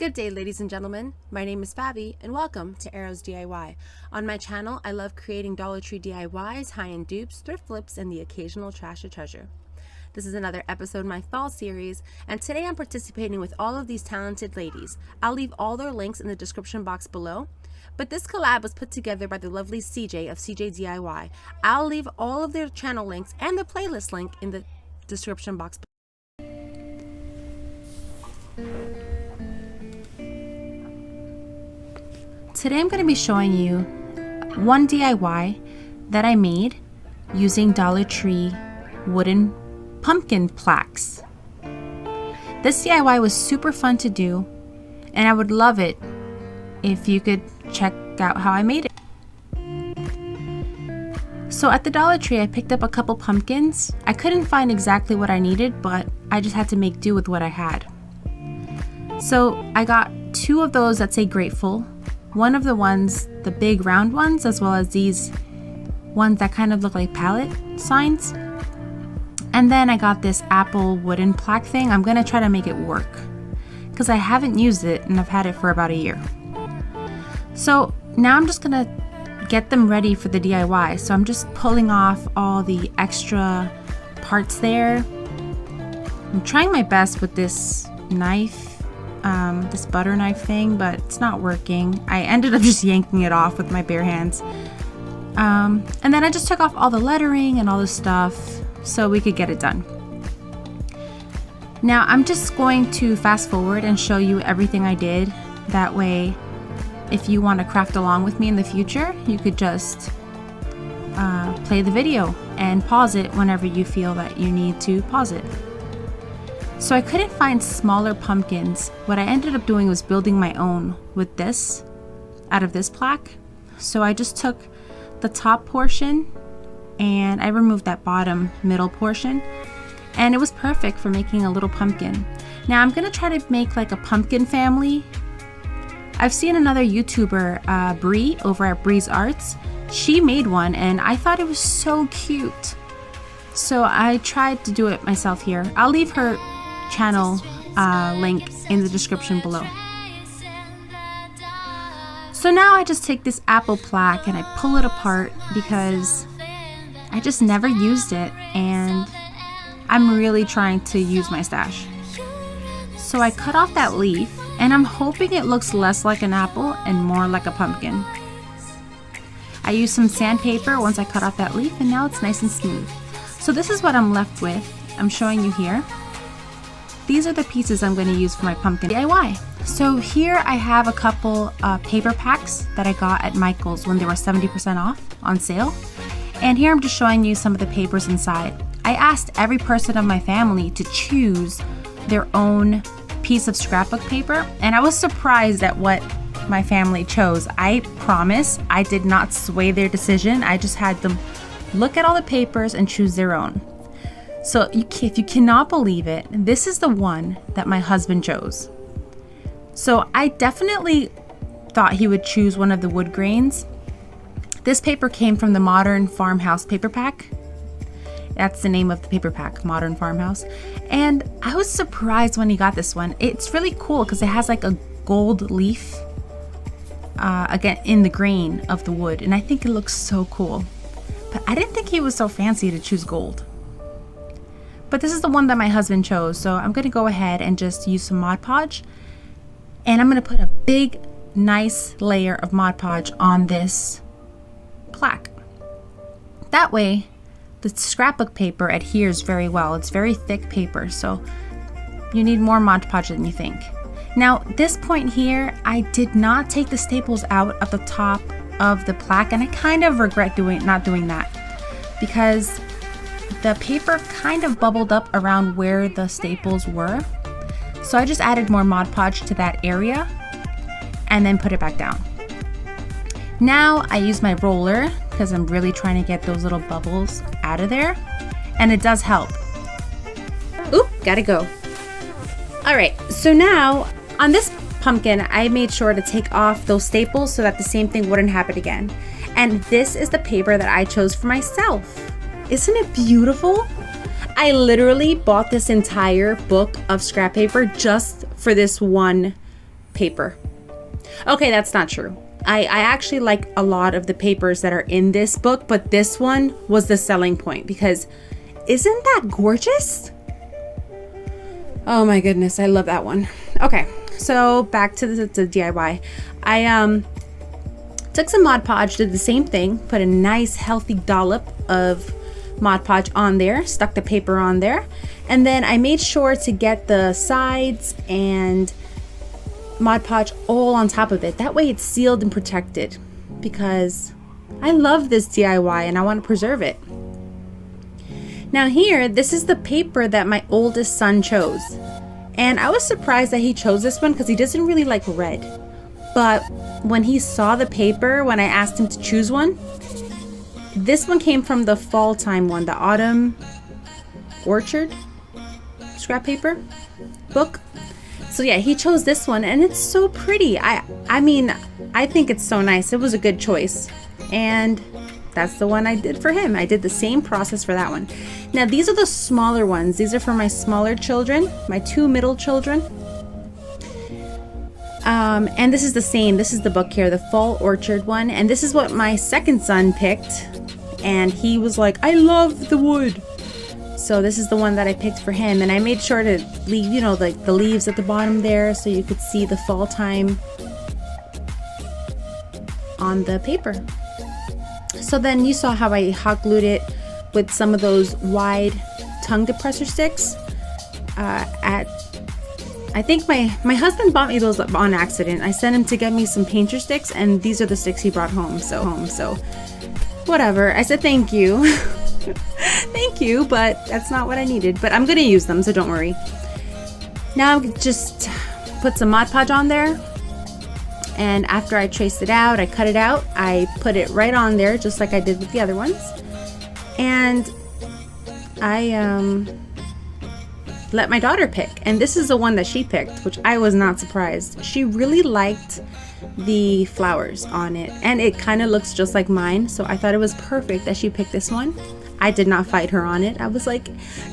Good day, ladies and gentlemen. My name is Fabi, and welcome to Arrows DIY. On my channel, I love creating Dollar Tree DIYs, high-end dupes, thrift flips, and the occasional trash or treasure. This is another episode of my fall series, and today I'm participating with all of these talented ladies. I'll leave all their links in the description box below, but this collab was put together by the lovely CJ of CJ DIY. I'll leave all of their channel links and the playlist link in the description box below. Today I'm going to be showing you one DIY that I made using Dollar Tree wooden pumpkin plaques. This DIY was super fun to do, and I would love it if you could check out how I made it. So at the Dollar Tree I picked up a couple pumpkins. I couldn't find exactly what I needed, but I just had to make do with what I had. So I got two of those that say grateful. One of the ones, the big round ones, as well as these ones that kind of look like palette signs. And then I got this apple wooden plaque thing. I'm gonna try to make it work because I haven't used it and I've had it for about a year. So now I'm just gonna get them ready for the DIY. So I'm just pulling off all the extra parts there. I'm trying my best with this knife. This butter knife thing, but it's not working. I ended up just yanking it off with my bare hands. And then I just took off all the lettering and all the stuff so we could get it done. Now I'm just going to fast forward and show you everything I did. That way, if you want to craft along with me in the future, you could just play the video and pause it whenever you feel that you need to pause it. So I couldn't find smaller pumpkins. What I ended up doing was building my own with this, out of this plaque. So I just took the top portion and I removed that bottom middle portion, and it was perfect for making a little pumpkin. Now I'm gonna try to make like a pumpkin family. I've seen another YouTuber, Bree, over at Bree's Arts. She made one and I thought it was so cute. So I tried to do it myself here. I'll leave her channel link in the description below. So now I just take this apple plaque and I pull it apart because I just never used it and I'm really trying to use my stash. So I cut off that leaf and I'm hoping it looks less like an apple and more like a pumpkin. I used some sandpaper once I cut off that leaf and now it's nice and smooth. So this is what I'm left with. I'm showing you here. These are the pieces I'm going to use for my pumpkin DIY. So here I have a couple paper packs that I got at Michael's when they were 70% off on sale. And here I'm just showing you some of the papers inside. I asked every person of my family to choose their own piece of scrapbook paper, and I was surprised at what my family chose. I promise I did not sway their decision. I just had them look at all the papers and choose their own. So if you cannot believe it, this is the one that my husband chose. So I definitely thought he would choose one of the wood grains. This paper came from the Modern Farmhouse paper pack. That's the name of the paper pack, Modern Farmhouse. And I was surprised when he got this one. It's really cool because it has like a gold leaf again in the grain of the wood, and I think it looks so cool. But I didn't think he was so fancy to choose gold. But this is the one that my husband chose, so I'm going to go ahead and just use some Mod Podge. And I'm going to put a big, nice layer of Mod Podge on this plaque. That way, the scrapbook paper adheres very well. It's very thick paper, so you need more Mod Podge than you think. Now, this point here, I did not take the staples out of the top of the plaque, and I kind of regret not doing that because the paper kind of bubbled up around where the staples were. So I just added more Mod Podge to that area and then put it back down. Now I use my roller because I'm really trying to get those little bubbles out of there, and it does help. Oop, gotta go. All right, so now on this pumpkin, I made sure to take off those staples so that the same thing wouldn't happen again. And this is the paper that I chose for myself. Isn't it beautiful? I literally bought this entire book of scrap paper just for this one paper. Okay, that's not true. I actually like a lot of the papers that are in this book, but this one was the selling point because isn't that gorgeous? Oh my goodness, I love that one. Okay, so back to the DIY. I took some Mod Podge, did the same thing, put a nice healthy dollop of Mod Podge on there, stuck the paper on there, and then I made sure to get the sides and Mod Podge all on top of it. That way it's sealed and protected because I love this DIY and I want to preserve it. Now here, this is the paper that my oldest son chose. And I was surprised that he chose this one because he doesn't really like red. But when he saw the paper, when I asked him to choose one, this one came from the fall time one, the Autumn Orchard scrap paper book. So yeah, he chose this one and it's so pretty. I mean, I think it's so nice. It was a good choice. And that's the one I did for him. I did the same process for that one. Now these are the smaller ones. These are for my smaller children, my 2 middle children. And this is the same. This is the book here, the Fall Orchard one. And this is what my second son picked. And he was like, I love the wood. So this is the one that I picked for him, and I made sure to leave, you know, like the leaves at the bottom there so you could see the fall time on the paper. So then you saw how I hot glued it with some of those wide tongue depressor sticks. I think my husband bought me those on accident. I sent him to get me some painter sticks, and these are the sticks he brought home. So whatever. I said thank you. Thank you, but that's not what I needed. But I'm gonna use them, so don't worry. Now just put some Mod Podge on there, and after I traced it out, I cut it out, I put it right on there just like I did with the other ones, and I let my daughter pick. And this is the one that she picked, which I was not surprised. She really liked the flowers on it, and it kind of looks just like mine, so I thought it was perfect that she picked this one. I did not fight her on it. I was like,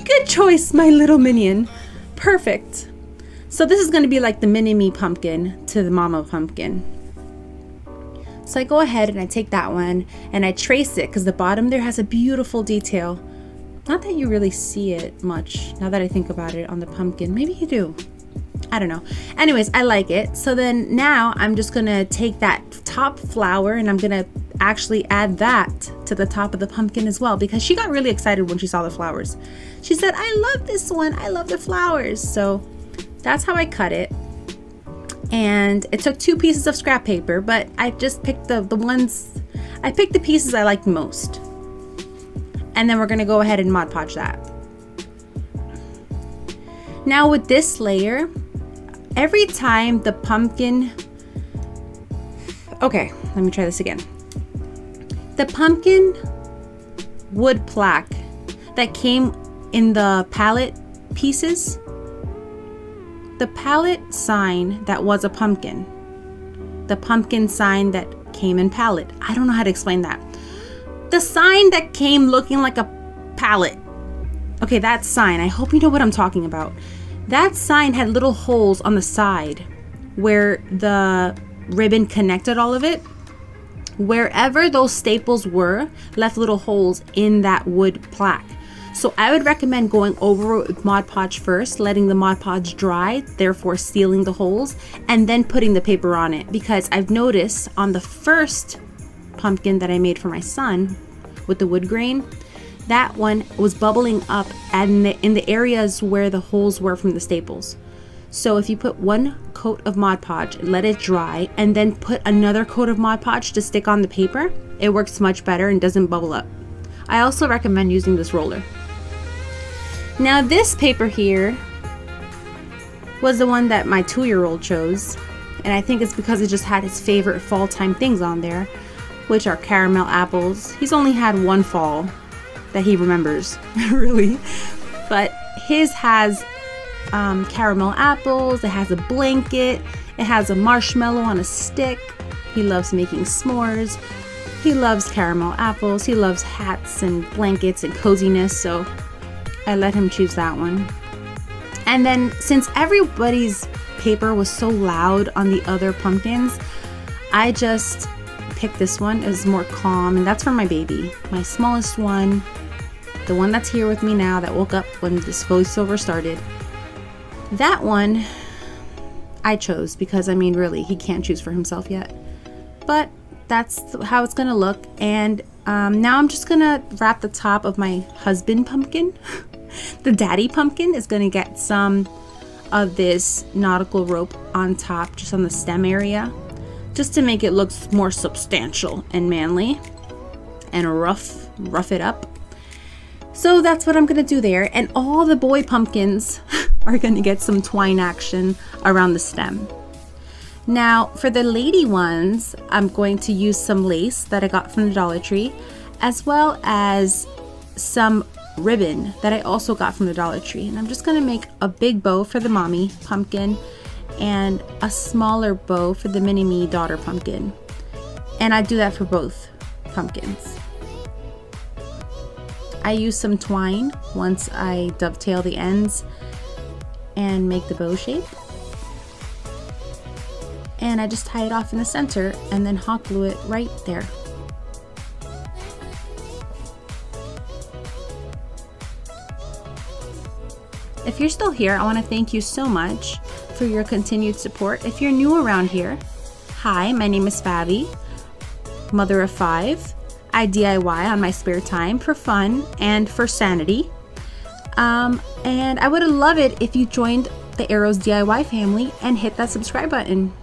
good choice, my little minion. Perfect. So this is going to be like the mini-me pumpkin to the mama pumpkin. So I go ahead and I take that one and I trace it because the bottom there has a beautiful detail. Not that you really see it much now that I think about it on the pumpkin. Maybe you do. I don't know. Anyways, I like it. So then now I'm just going to take that top flower and I'm going to actually add that to the top of the pumpkin as well, because she got really excited when she saw the flowers. She said, I love this one. I love the flowers. So that's how I cut it. And it took 2 pieces of scrap paper, but I just picked the pieces I liked most. And then we're going to go ahead and Mod Podge that. Now with this layer, every time the pumpkin, okay, let me try this again. The pumpkin wood plaque that came in the palette pieces, the palette sign that was a pumpkin, the pumpkin sign that came in palette. I don't know how to explain that. The sign that came looking like a palette. Okay, that sign, I hope you know what I'm talking about. That sign had little holes on the side where the ribbon connected all of it. Wherever those staples were, left little holes in that wood plaque. So I would recommend going over with Mod Podge first, letting the Mod Podge dry, therefore sealing the holes, and then putting the paper on it. Because I've noticed on the first pumpkin that I made for my son with the wood grain, that one was bubbling up and in the areas where the holes were from the staples. So if you put 1 coat of Mod Podge, let it dry, and then put another coat of Mod Podge to stick on the paper, it works much better and doesn't bubble up. I also recommend using this roller. Now this paper here was the one that my 2-year-old chose, and I think it's because it just had his favorite fall time things on there, which are caramel apples. He's only had 1 fall that he remembers, really, but his has caramel apples, it has a blanket, it has a marshmallow on a stick. He loves making s'mores. He loves caramel apples. He loves hats and blankets and coziness, so I let him choose that one. And then since everybody's paper was so loud on the other pumpkins, I just picked this one. It was more calm, and that's for my baby, my smallest one, the one that's here with me now that woke up when this voiceover started. That one I chose because, I mean, really, he can't choose for himself yet. But that's how it's gonna look. And now I'm just gonna wrap the top of my husband pumpkin. The daddy pumpkin is gonna get some of this nautical rope on top, just on the stem area, just to make it look more substantial and manly and rough it up. So that's what I'm gonna do there. And all the boy pumpkins are gonna get some twine action around the stem. Now for the lady ones, I'm going to use some lace that I got from the Dollar Tree, as well as some ribbon that I also got from the Dollar Tree. And I'm just gonna make a big bow for the mommy pumpkin and a smaller bow for the mini-me daughter pumpkin. And I do that for both pumpkins. I use some twine once I dovetail the ends and make the bow shape. And I just tie it off in the center and then hot glue it right there. If you're still here, I want to thank you so much for your continued support. If you're new around here, hi, my name is Fabi, mother of 5. I DIY on my spare time for fun and for sanity. And I would love it if you joined the Arrows DIY family and hit that subscribe button.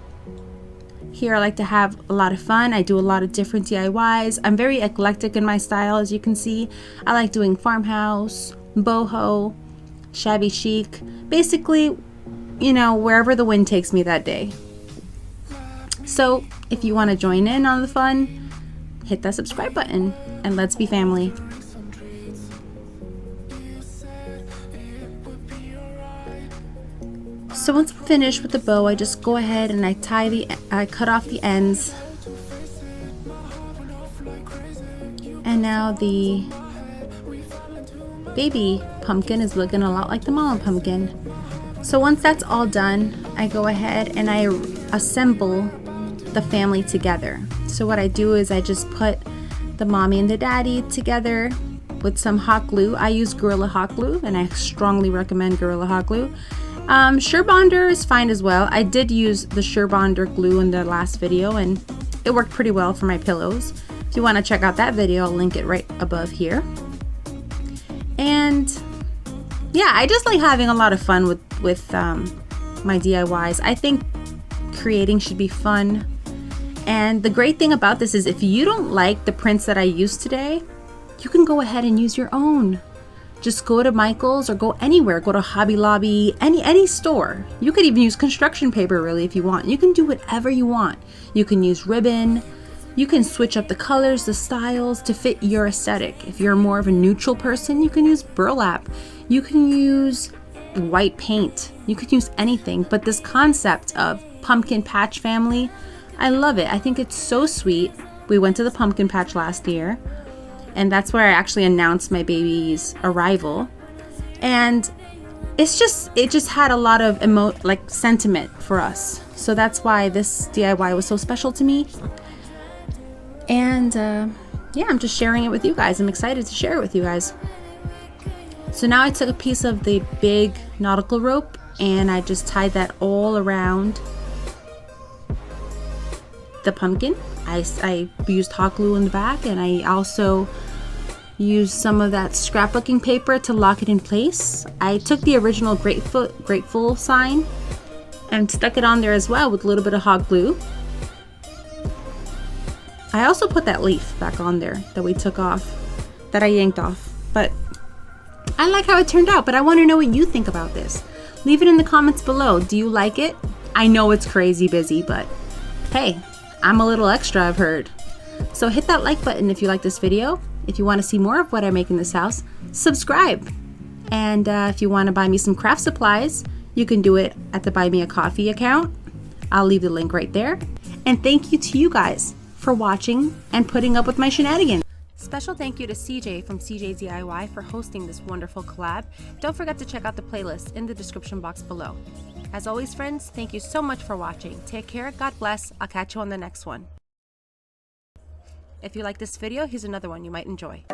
Here I like to have a lot of fun. I do a lot of different DIYs. I'm very eclectic in my style, as you can see. I like doing farmhouse, boho, shabby chic, basically, you know, wherever the wind takes me that day. So if you want to join in on the fun, hit that subscribe button and let's be family. So once I'm finished with the bow, I just go ahead and I cut off the ends. And now the baby pumpkin is looking a lot like the mama pumpkin. So once that's all done, I go ahead and I assemble the family together. So what I do is I just put the mommy and the daddy together with some hot glue. I use Gorilla Hot Glue, and I strongly recommend Gorilla Hot Glue. Surebonder is fine as well. I did use the Surebonder glue in the last video, and it worked pretty well for my pillows. If you want to check out that video, I'll link it right above here. And yeah, I just like having a lot of fun with my DIYs. I think creating should be fun. And the great thing about this is if you don't like the prints that I used today, you can go ahead and use your own. Just go to Michael's or go anywhere. Go to Hobby Lobby, any store. You could even use construction paper really if you want. You can do whatever you want. You can use ribbon. You can switch up the colors, the styles to fit your aesthetic. If you're more of a neutral person, you can use burlap. You can use white paint. You could use anything. But this concept of pumpkin patch family, I love it. I think it's so sweet. We went to the pumpkin patch last year, and that's where I actually announced my baby's arrival. And it just had a lot of sentiment for us. So that's why this DIY was so special to me. And yeah, I'm just sharing it with you guys. I'm excited to share it with you guys. So now I took a piece of the big nautical rope and I just tied that all around the pumpkin. I used hot glue in the back, and I also used some of that scrapbooking paper to lock it in place. I took the original grateful sign and stuck it on there as well with a little bit of hot glue. I also put that leaf back on there that we took off, that I yanked off. But I like how it turned out, but I want to know what you think about this. Leave it in the comments below. Do you like it? I know it's crazy busy, but hey, I'm a little extra, I've heard. So hit that like button if you like this video. If you want to see more of what I make in this house, subscribe. And if you want to buy me some craft supplies, you can do it at the Buy Me a Coffee account. I'll leave the link right there. And thank you to you guys for watching and putting up with my shenanigans. Special thank you to CJ from CJ DIY for hosting this wonderful collab. Don't forget to check out the playlist in the description box below. As always, friends, thank you so much for watching. Take care, God bless, I'll catch you on the next one. If you like this video, here's another one you might enjoy.